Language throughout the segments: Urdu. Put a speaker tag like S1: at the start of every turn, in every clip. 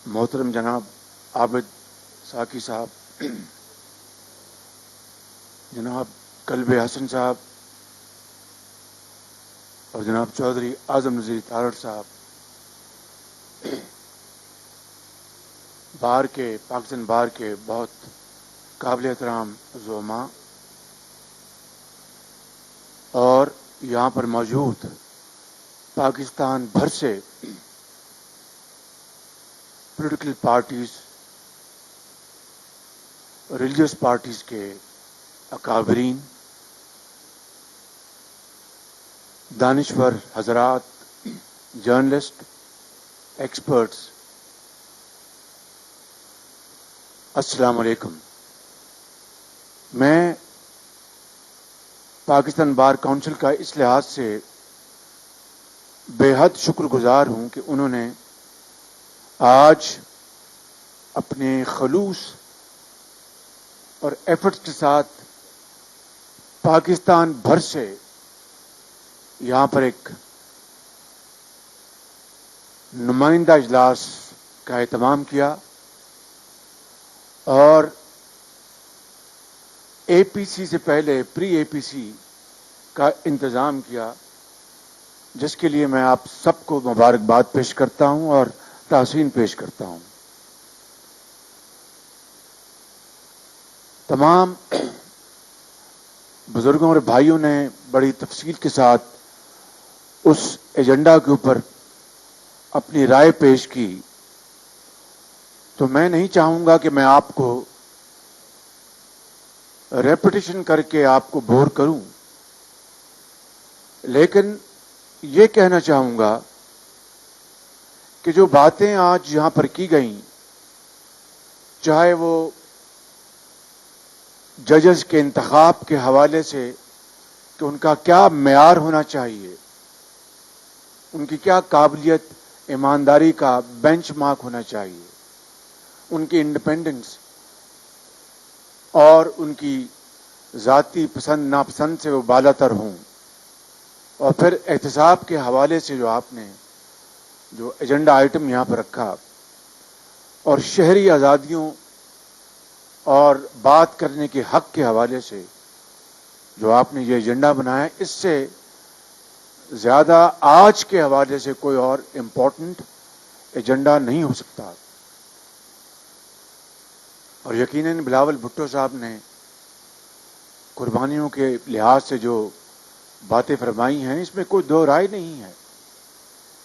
S1: محترم جناب عابد ساکی صاحب، جناب قلب حسن صاحب اور جناب چودھری اعظم نذیر تارڑ صاحب، پاکستان بار کے بہت قابل احترام زعماء اور یہاں پر موجود پاکستان بھر سے پولیٹیکل پارٹیز، ریلیجیس پارٹیز کے اکابرین، دانشور حضرات، جرنلسٹ، ایکسپرٹس، السلام علیکم۔ میں پاکستان بار کونسل کا اس لحاظ سے بے حد شکر گزار ہوں کہ انہوں نے آج اپنے خلوص اور ایفرٹس کے ساتھ پاکستان بھر سے یہاں پر ایک نمائندہ اجلاس کا اہتمام کیا اور اے پی سی سے پہلے پری اے پی سی کا انتظام کیا، جس کے لیے میں آپ سب کو مبارکباد پیش کرتا ہوں اور تحسین پیش کرتا ہوں۔ تمام بزرگوں اور بھائیوں نے بڑی تفصیل کے ساتھ اس ایجنڈا کے اوپر اپنی رائے پیش کی، تو میں نہیں چاہوں گا کہ میں آپ کو ریپیٹیشن کر کے آپ کو بور کروں، لیکن یہ کہنا چاہوں گا کہ جو باتیں آج یہاں پر کی گئیں، چاہے وہ ججز کے انتخاب کے حوالے سے کہ ان کا کیا معیار ہونا چاہیے، ان کی کیا قابلیت ایمانداری کا بینچ مارک ہونا چاہیے، ان کی انڈیپینڈنس اور ان کی ذاتی پسند ناپسند سے وہ بالا تر ہوں، اور پھر احتساب کے حوالے سے جو آپ نے جو ایجنڈا آئٹم یہاں پر رکھا اور شہری آزادیوں اور بات کرنے کے حق کے حوالے سے جو آپ نے یہ ایجنڈا بنایا، اس سے زیادہ آج کے حوالے سے کوئی اور امپورٹنٹ ایجنڈا نہیں ہو سکتا۔ اور یقیناً بلاول بھٹو صاحب نے قربانیوں کے لحاظ سے جو باتیں فرمائی ہیں، اس میں کوئی دو رائے نہیں ہے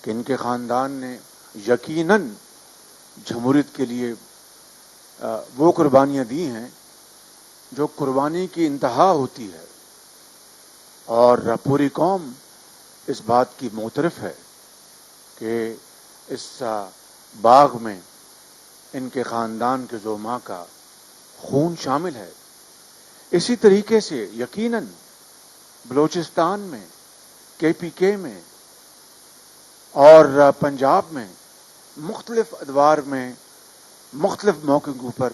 S1: کہ ان کے خاندان نے یقیناً جمہوریت کے لیے وہ قربانیاں دی ہیں جو قربانی کی انتہا ہوتی ہے، اور پوری قوم اس بات کی معترف ہے کہ اس باغ میں ان کے خاندان کے زعماء کا خون شامل ہے۔ اسی طریقے سے یقیناً بلوچستان میں، کے پی کے میں اور پنجاب میں مختلف ادوار میں مختلف موقعوں پر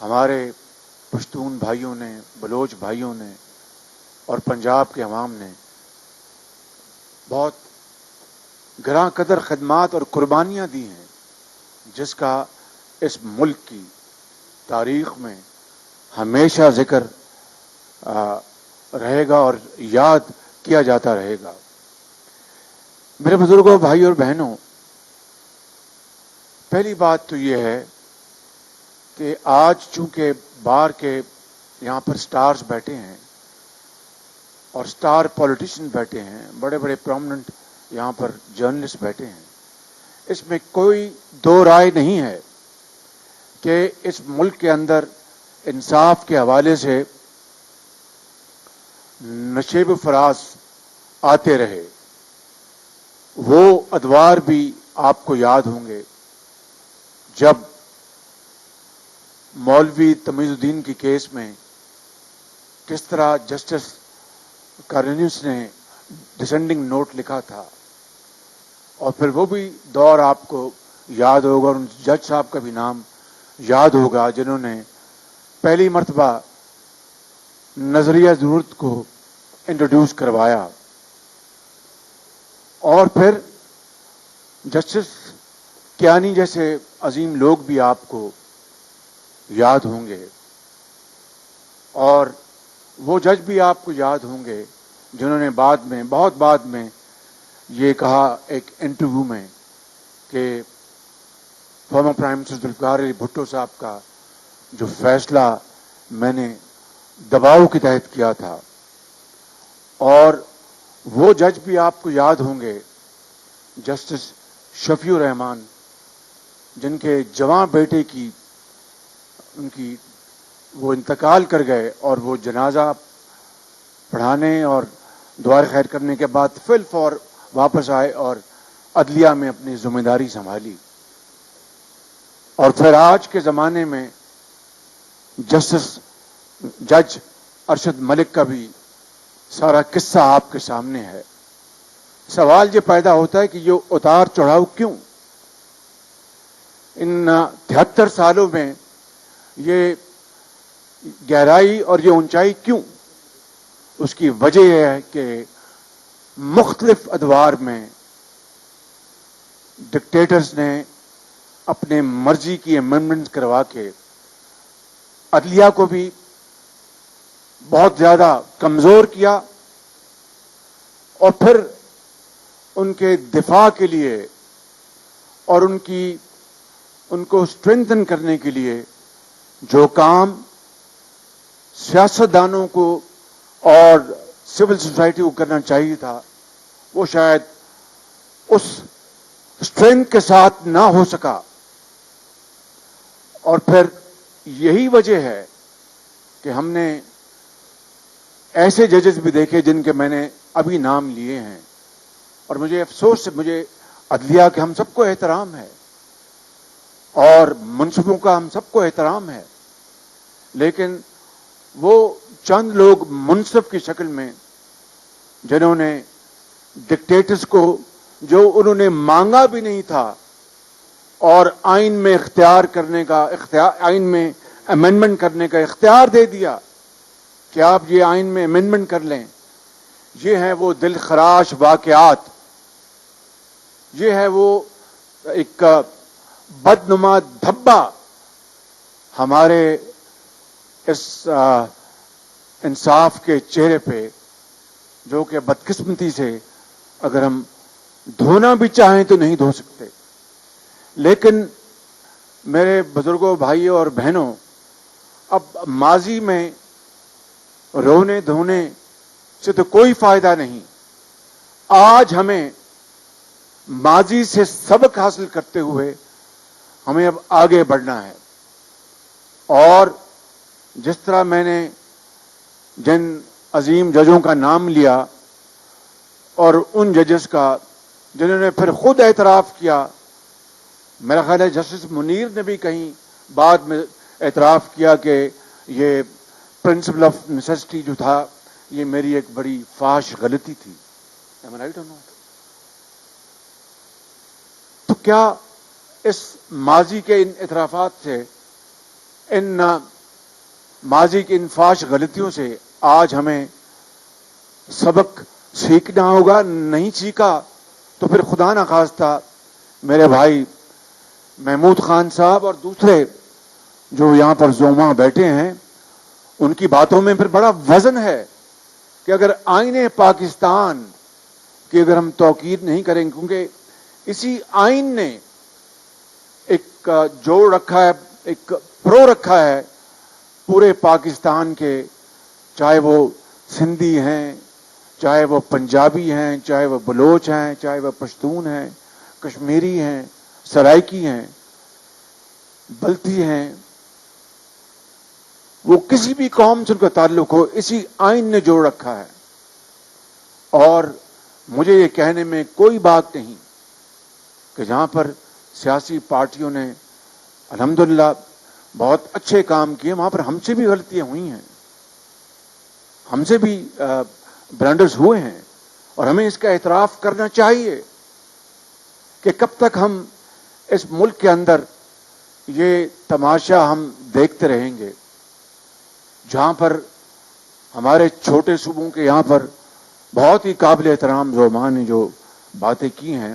S1: ہمارے پشتون بھائیوں نے، بلوچ بھائیوں نے اور پنجاب کے عوام نے بہت گراں قدر خدمات اور قربانیاں دی ہیں، جس کا اس ملک کی تاریخ میں ہمیشہ ذکر رہے گا اور یاد کیا جاتا رہے گا۔ میرے بزرگوں، بھائی اور بہنوں، پہلی بات تو یہ ہے کہ آج چونکہ بار کے یہاں پر سٹارز بیٹھے ہیں اور سٹار پولیٹیشین بیٹھے ہیں، بڑے بڑے پرومیننٹ یہاں پر جرنلسٹ بیٹھے ہیں، اس میں کوئی دو رائے نہیں ہے کہ اس ملک کے اندر انصاف کے حوالے سے نشیب و فراز آتے رہے۔ وہ ادوار بھی آپ کو یاد ہوں گے جب مولوی تمیز الدین کی کیس میں کس طرح جسٹس کارنیوس نے ڈسینڈنگ نوٹ لکھا تھا، اور پھر وہ بھی دور آپ کو یاد ہوگا، اور ان جج صاحب کا بھی نام یاد ہوگا جنہوں نے پہلی مرتبہ نظریہ ضرورت کو انٹروڈیوس کروایا، اور پھر جسٹس کیانی جیسے عظیم لوگ بھی آپ کو یاد ہوں گے، اور وہ جج بھی آپ کو یاد ہوں گے جنہوں نے بہت بعد میں یہ کہا ایک انٹرویو میں کہ former prime minister Zulfiqar Ali Bhutto صاحب کا جو فیصلہ میں نے دباؤ کے تحت کیا تھا، اور وہ جج بھی آپ کو یاد ہوں گے جسٹس شفیع الرحمان، جن کے جواں بیٹے کی ان کی وہ انتقال کر گئے، اور وہ جنازہ پڑھانے اور دعائے خیر کرنے کے بعد فل فور واپس آئے اور عدلیہ میں اپنی ذمہ داری سنبھالی. اور پھر آج کے زمانے میں جج ارشد ملک کا بھی سارا قصہ آپ کے سامنے ہے. سوال یہ پیدا ہوتا ہے کہ یہ اتار چڑھاؤ کیوں؟ ان 73 سالوں میں یہ گہرائی اور یہ اونچائی کیوں؟ اس کی وجہ یہ ہے کہ مختلف ادوار میں ڈکٹیٹرز نے اپنے مرضی کی امینڈمنٹ کروا کے عدلیہ کو بھی بہت زیادہ کمزور کیا، اور پھر ان کے دفاع کے لیے اور ان کو اسٹرینتھن کرنے کے لیے جو کام سیاستدانوں کو اور سول سوسائٹی کو کرنا چاہیے تھا، وہ شاید اس اسٹرینتھ کے ساتھ نہ ہو سکا. اور پھر یہی وجہ ہے کہ ہم نے ایسے ججز بھی دیکھے جن کے میں نے ابھی نام لیے ہیں، اور مجھے افسوس سے مجھے عدلیہ کے ہم سب کو احترام ہے اور منصفوں کا ہم سب کو احترام ہے، لیکن وہ چند لوگ منصف کی شکل میں جنہوں نے ڈکٹیٹرز کو جو انہوں نے مانگا بھی نہیں تھا اور آئین میں آئین میں امینڈمنٹ کرنے کا اختیار دے دیا کہ آپ یہ آئین میں امینڈمنٹ کر لیں، یہ ہیں وہ دل خراش واقعات، یہ ہے وہ ایک بدنما دھبا ہمارے اس انصاف کے چہرے پہ، جو کہ بدقسمتی سے اگر ہم دھونا بھی چاہیں تو نہیں دھو سکتے. لیکن میرے بزرگوں، بھائیوں اور بہنوں، اب ماضی میں رونے دھونے سے تو کوئی فائدہ نہیں. آج ہمیں ماضی سے سبق حاصل کرتے ہوئے ہمیں اب آگے بڑھنا ہے. اور جس طرح میں نے جن عظیم ججوں کا نام لیا اور ان ججز کا جنہوں نے پھر خود اعتراف کیا، میرا خیال ہے جسٹس منیر نے بھی کہیں بعد میں اعتراف کیا کہ یہ پرنسپل آف نیسیسٹی جو تھا یہ میری ایک بڑی فاحش غلطی تھی. Am I right or not؟ تو کیا اس ماضی کے ان اعترافات سے، ان ماضی کی ان فاحش غلطیوں سے آج ہمیں سبق سیکھنا ہوگا؟ نہیں سیکھا تو پھر خدا نخواستہ میرے بھائی محمود خان صاحب اور دوسرے جو یہاں پر زوما بیٹھے ہیں، ان کی باتوں میں پھر بڑا وزن ہے کہ اگر آئین پاکستان کی اگر ہم توقیر نہیں کریں، کیونکہ اسی آئین نے ایک جوڑ رکھا ہے، ایک پرو رکھا ہے پورے پاکستان کے، چاہے وہ سندھی ہیں، چاہے وہ پنجابی ہیں، چاہے وہ بلوچ ہیں، چاہے وہ پشتون ہیں، کشمیری ہیں، سرائکی ہیں، بلتی ہیں، وہ کسی بھی قوم سے ان کا تعلق ہو، اسی آئین نے جوڑ رکھا ہے. اور مجھے یہ کہنے میں کوئی بات نہیں کہ جہاں پر سیاسی پارٹیوں نے الحمدللہ بہت اچھے کام کیے، وہاں پر ہم سے بھی غلطیاں ہوئی ہیں، ہم سے بھی بلنڈرز ہوئے ہیں، اور ہمیں اس کا اعتراف کرنا چاہیے کہ کب تک ہم اس ملک کے اندر یہ تماشا ہم دیکھتے رہیں گے، جہاں پر ہمارے چھوٹے صوبوں کے یہاں پر بہت ہی قابل احترام زوما نے جو باتیں کی ہیں.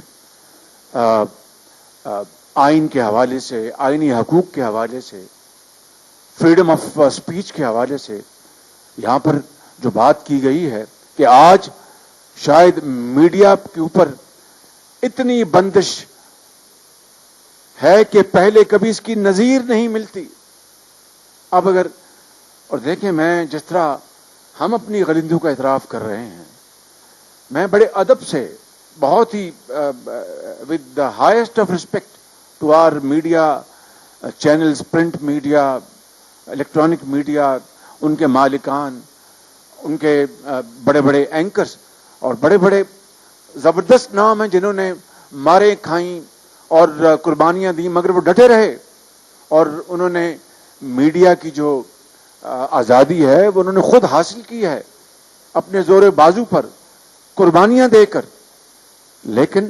S1: آئین کے حوالے سے, آئینی حقوق کے حوالے سے, فریڈم آف اسپیچ کے حوالے سے یہاں پر جو بات کی گئی ہے کہ آج شاید میڈیا کے اوپر اتنی بندش ہے کہ پہلے کبھی اس کی نظیر نہیں ملتی. اب اگر, اور دیکھیں میں جس طرح ہم اپنی غلطیوں کا اعتراف کر رہے ہیں, میں بڑے ادب سے, بہت ہی with the highest of respect to our media channels, print media, electronic media, ان کے مالکان, ان کے بڑے بڑے اینکرز اور بڑے بڑے زبردست نام ہیں جنہوں نے ماریں کھائیں اور قربانیاں دیں, مگر وہ ڈٹے رہے اور انہوں نے میڈیا کی جو آزادی ہے وہ انہوں نے خود حاصل کی ہے اپنے زور بازو پر, قربانیاں دے کر. لیکن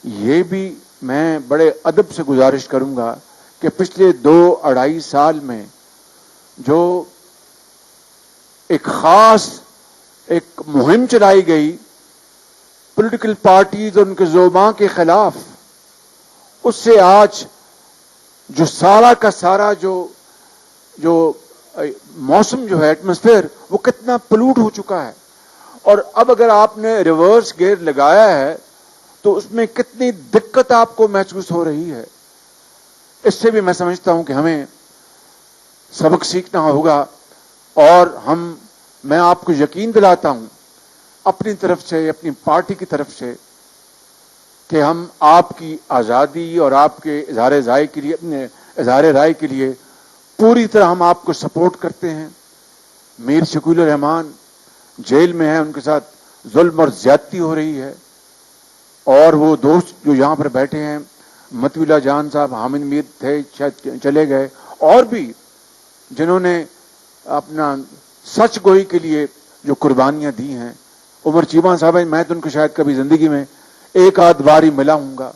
S1: یہ بھی میں بڑے ادب سے گزارش کروں گا کہ پچھلے 2-2.5 سال میں جو ایک خاص ایک مہم چلائی گئی پولیٹیکل پارٹیز اور ان کے زعماء کے خلاف, اس سے آج جو سارا کا سارا جو موسم جو ہے, ایٹماسفیئر, وہ کتنا پلوٹ ہو چکا ہے. اور اب اگر آپ نے ریورس گیئر لگایا ہے تو اس میں کتنی دقت آپ کو محسوس ہو رہی ہے. اس سے بھی میں سمجھتا ہوں کہ ہمیں سبق سیکھنا ہوگا, اور میں آپ کو یقین دلاتا ہوں اپنی طرف سے, اپنی پارٹی کی طرف سے, کہ ہم آپ کی آزادی اور آپ کے اظہار رائے کے لیے, اپنے اظہار رائے کے لیے پوری طرح ہم آپ کو سپورٹ کرتے ہیں. میر شکیل الرحمان جیل میں ہیں, ان کے ساتھ ظلم اور زیادتی ہو رہی ہے, اور وہ دوست جو یہاں پر بیٹھے ہیں, مطیع اللہ جان صاحب, حامد میر تھے, شاید چلے گئے, اور بھی جنہوں نے اپنا سچ گوئی کے لیے جو قربانیاں دی ہیں. عمر چیمہ صاحب, میں تو ان کو شاید کبھی زندگی میں ایک آدھ بار ہی ملا ہوں گا.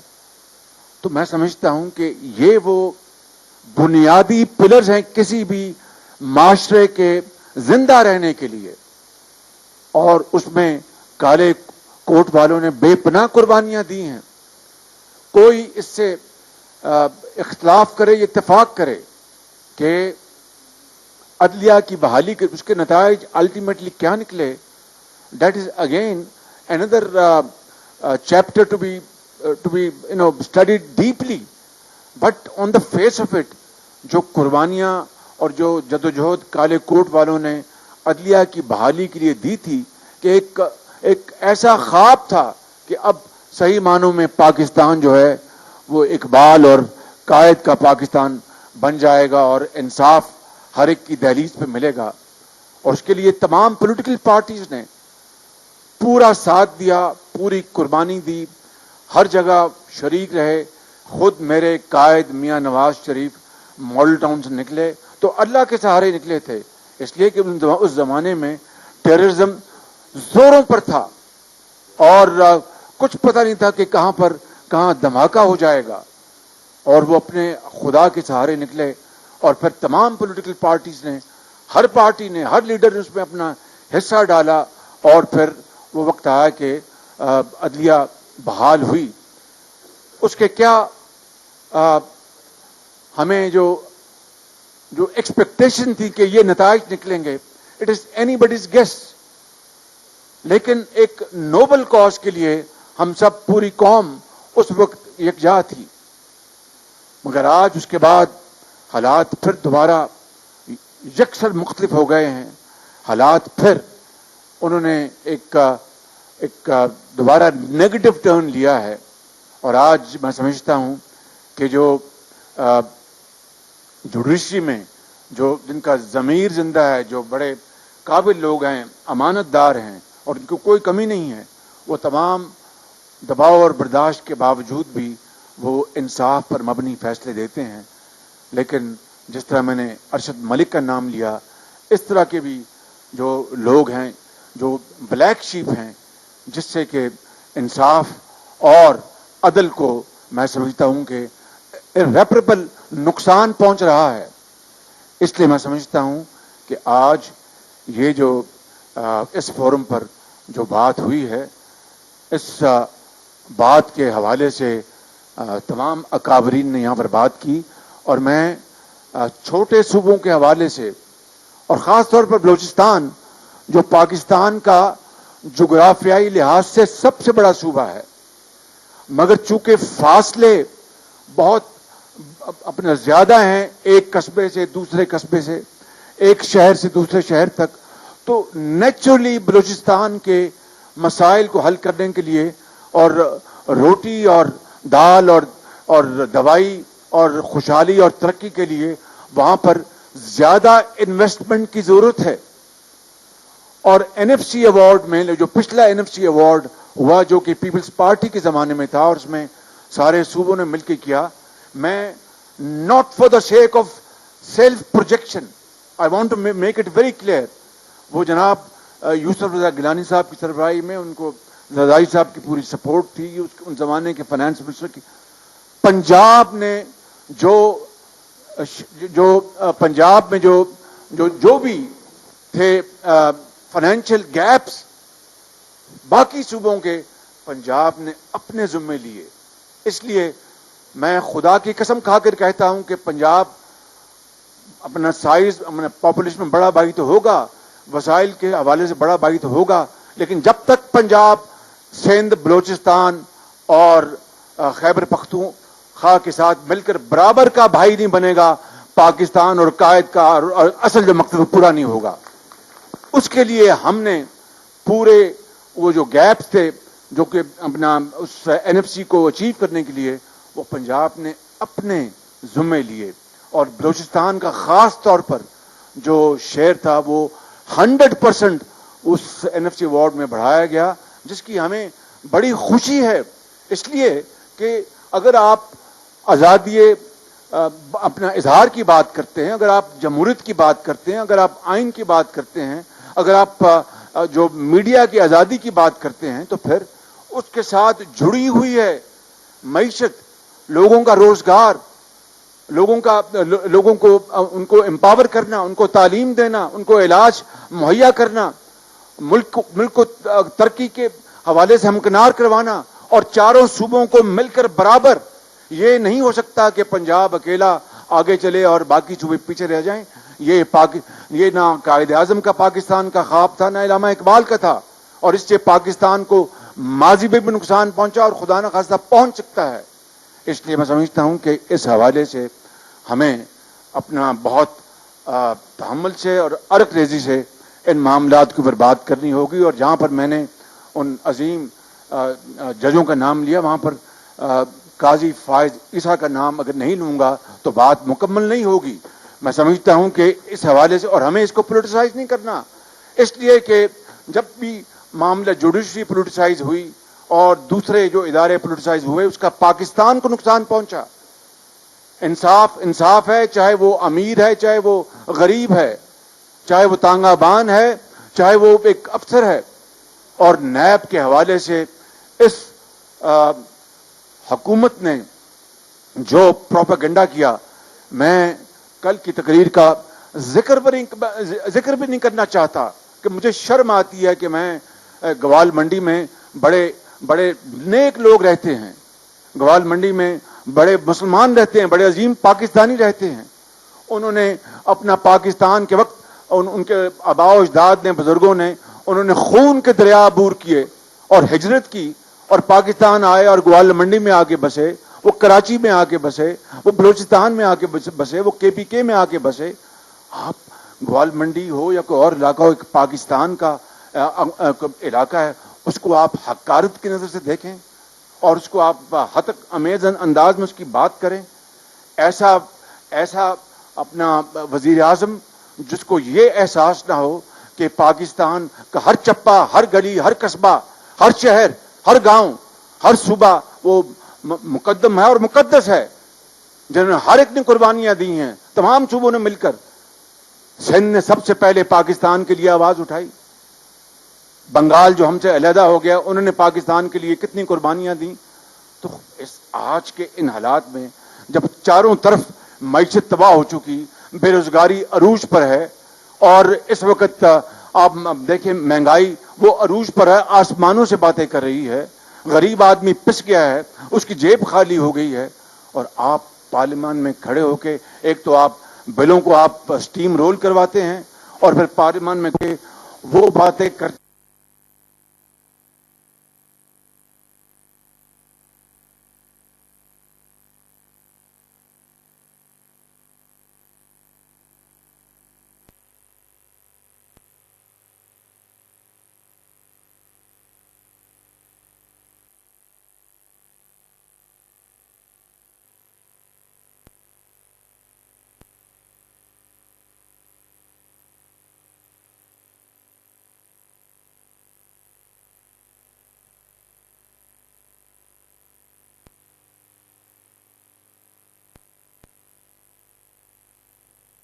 S1: تو میں سمجھتا ہوں کہ یہ وہ بنیادی پلرز ہیں کسی بھی معاشرے کے زندہ رہنے کے لیے, اور اس میں کالے کوٹ والوں نے بے پناہ قربانیاں دی ہیں. کوئی اس سے اختلاف کرے یا اتفاق کرے کہ عدلیہ کی بحالی کے اس کے نتائج الٹیمیٹلی کیا نکلے, that is again another chapter to be studied deeply. But on the face of it, جو قربانیاں اور جو جدوجہد کالے کوٹ والوں نے عدلیہ کی بحالی کے لیے دی تھی, کہ ایک ایسا خواب تھا کہ اب صحیح معنوں میں پاکستان جو ہے وہ اقبال اور قائد کا پاکستان بن جائے گا اور انصاف ہر ایک کی دہلیز پہ ملے گا. اور اس کے لیے تمام پولیٹیکل پارٹیز نے پورا ساتھ دیا, پوری قربانی دی, ہر جگہ شریک رہے. خود میرے قائد میاں نواز شریف ماڈل ٹاؤن سے نکلے تو اللہ کے سہارے نکلے تھے, اس لیے کہ اس زمانے میں ٹیررزم زوروں پر تھا اور کچھ پتہ نہیں تھا کہ کہاں دھماکہ ہو جائے گا, اور وہ اپنے خدا کے سہارے نکلے. اور پھر تمام پولیٹیکل پارٹیز نے, ہر پارٹی نے, ہر لیڈر نے اس میں اپنا حصہ ڈالا, اور پھر وہ وقت آیا کہ عدلیہ بحال ہوئی. اس کے کیا ہمیں جو ایکسپیکٹیشن تھی کہ یہ نتائج نکلیں گے, it is anybody's guess. لیکن ایک نوبل کاز کے لیے ہم سب, پوری قوم اس وقت یکجا تھی. مگر آج اس کے بعد حالات پھر دوبارہ یکسر مختلف ہو گئے ہیں. حالات پھر انہوں نے ایک دوبارہ نیگیٹو ٹرن لیا ہے, اور آج میں سمجھتا ہوں کہ جو جوڈیشری میں جن کا ضمیر زندہ ہے, جو بڑے قابل لوگ ہیں, امانت دار ہیں, اور ان کو کوئی کمی نہیں ہے, وہ تمام دباؤ اور برداشت کے باوجود بھی وہ انصاف پر مبنی فیصلے دیتے ہیں. لیکن جس طرح میں نے ارشد ملک کا نام لیا, اس طرح کے بھی جو لوگ ہیں جو بلیک شیپ ہیں, جس سے کہ انصاف اور عدل کو میں سمجھتا ہوں کہ irreparable نقصان پہنچ رہا ہے. اس لیے میں سمجھتا ہوں کہ آج یہ جو اس فورم پر جو بات ہوئی ہے, اس بات کے حوالے سے تمام اکابرین نے یہاں پر بات کی، اور میں چھوٹے صوبوں کے حوالے سے اور خاص طور پر بلوچستان جو پاکستان کا جغرافیائی لحاظ سے سب سے بڑا صوبہ ہے، مگر چونکہ فاصلے بہت اپنا زیادہ ہیں، ایک قصبے سے دوسرے قصبے سے، ایک شہر سے دوسرے شہر تک، تو نیچرلی بلوچستان کے مسائل کو حل کرنے کے لیے اور روٹی اور دال اور دوائی اور خوشحالی اور ترقی کے لیے وہاں پر زیادہ انویسٹمنٹ کی ضرورت ہے۔ اور این ایف سی ایوارڈ میں جو پچھلا این ایف سی ایوارڈ ہوا جو کہ پیپلز پارٹی کے زمانے میں تھا اور اس میں سارے صوبوں نے مل کے کیا، میں not for the sake of self projection, I want to make it very clear, وہ جناب یوسف رضا گیلانی صاحب کی سربراہی میں ان کو زرداری صاحب کی پوری سپورٹ تھی، ان زمانے کے فائنانس منسٹر کی، پنجاب نے پنجاب میں جو بھی تھے فائنینشیل گیپس باقی صوبوں کے، پنجاب نے اپنے ذمے لیے۔ اس لیے میں خدا کی قسم کھا کر کہتا ہوں کہ پنجاب اپنا سائز، اپنا پاپولیشن میں بڑا بھائی تو ہوگا، وسائل کے حوالے سے بڑا بھائی تو ہوگا، لیکن جب تک پنجاب سندھ، بلوچستان اور خیبر پختونخوا کے ساتھ مل کر برابر کا بھائی نہیں بنے گا، پاکستان اور قائد کا اور اصل جو مقصد پورا نہیں ہوگا۔ اس کے لیے ہم نے پورے وہ جو گیپس تھے جو کہ اپنا اس این ایف سی کو اچیو کرنے کے لیے، وہ پنجاب نے اپنے ذمے لیے، اور بلوچستان کا خاص طور پر جو شیئر تھا وہ 100% اس این ایف سی ایوارڈ میں بڑھایا گیا، جس کی ہمیں بڑی خوشی ہے، اس لیے کہ اگر آپ آزادی اپنا اظہار کی بات کرتے ہیں، اگر آپ جمہوریت کی بات کرتے ہیں، اگر آپ آئین کی بات کرتے ہیں، اگر آپ جو میڈیا کی آزادی کی بات کرتے ہیں، تو پھر اس کے ساتھ جڑی ہوئی ہے معیشت، لوگوں کا روزگار، لوگوں کو ان کو امپاور کرنا، ان کو تعلیم دینا، ان کو علاج مہیا کرنا، ملک کو ترقی کے حوالے سے ہمکنار کروانا، اور چاروں صوبوں کو مل کر برابر۔ یہ نہیں ہو سکتا کہ پنجاب اکیلا آگے چلے اور باقی صوبے پیچھے رہ جائیں۔ یہ نہ قائد اعظم کا پاکستان کا خواب تھا، نہ علامہ اقبال کا تھا، اور اس سے پاکستان کو ماضی میں بھی نقصان پہنچا اور خدا نہ خواستہ پہنچ سکتا ہے۔ اس لیے میں سمجھتا ہوں کہ اس حوالے سے ہمیں اپنا بہت تحمل سے اور عرق ریزی سے ان معاملات کے اوپر بات کرنی ہوگی، اور جہاں پر میں نے ان عظیم ججوں کا نام لیا، وہاں پر قاضی فائز عیسیٰ کا نام اگر نہیں لوں گا تو بات مکمل نہیں ہوگی۔ میں سمجھتا ہوں کہ اس حوالے سے، اور ہمیں اس کو پولیٹیسائز نہیں کرنا، اس لیے کہ جب بھی معاملہ جوڈیشری پولیٹیسائز ہوئی اور دوسرے جو ادارے پولیٹیسائز ہوئے، اس کا پاکستان کو نقصان پہنچا۔ انصاف ہے، چاہے وہ امیر ہے، چاہے وہ غریب ہے، چاہے وہ تانگہ بان ہے، چاہے وہ ایک افسر ہے۔ اور نیب کے حوالے سے اس حکومت نے جو پروپیگنڈا کیا، میں کل کی تقریر کا ذکر بھی نہیں کرنا چاہتا کہ مجھے شرم آتی ہے کہ میں گوال منڈی میں بڑے نیک لوگ رہتے ہیں، گوال منڈی میں بڑے مسلمان رہتے ہیں، بڑے عظیم پاکستانی رہتے ہیں، انہوں نے اپنا پاکستان کے وقت ان کے آباء و اجداد نے، بزرگوں نے، انہوں نے خون کے دریا عبور کیے اور ہجرت کی اور پاکستان آئے اور گوال منڈی میں آ کے بسے، وہ کراچی میں آ کے بسے، وہ بلوچستان میں آ کے بسے، وہ کے پی کے میں آ کے بسے۔ آپ گوال منڈی ہو یا کوئی اور علاقہ ہو، ایک پاکستان کا علاقہ ہے، اس کو آپ حقارت کی نظر سے دیکھیں اور اس کو آپ حتک امیز انداز میں اس کی بات کریں۔ ایسا اپنا وزیر اعظم جس کو یہ احساس نہ ہو کہ پاکستان کا ہر چپا، ہر گلی، ہر قصبہ، ہر شہر، ہر گاؤں، ہر صوبہ وہ مقدم ہے اور مقدس ہے، جنہوں نے ہر ایک نے قربانیاں دی ہیں، تمام صوبوں نے مل کر۔ سندھ نے سب سے پہلے پاکستان کے لیے آواز اٹھائی، بنگال جو ہم سے علیحدہ ہو گیا، انہوں نے پاکستان کے لیے کتنی قربانیاں دیں۔ تو اس آج کے ان حالات میں جب چاروں طرف معیشت تباہ ہو چکی، بے روزگاری عروج پر ہے، اور اس وقت آپ دیکھیں مہنگائی وہ عروج پر ہے، آسمانوں سے باتیں کر رہی ہے، غریب آدمی پس گیا ہے, اس کی جیب خالی ہو گئی ہے, اور آپ پارلیمان میں کھڑے ہو کے ایک تو آپ بلوں کو آپ سٹیم رول کرواتے ہیں, اور پھر پارلیمان میں وہ باتیں کرتے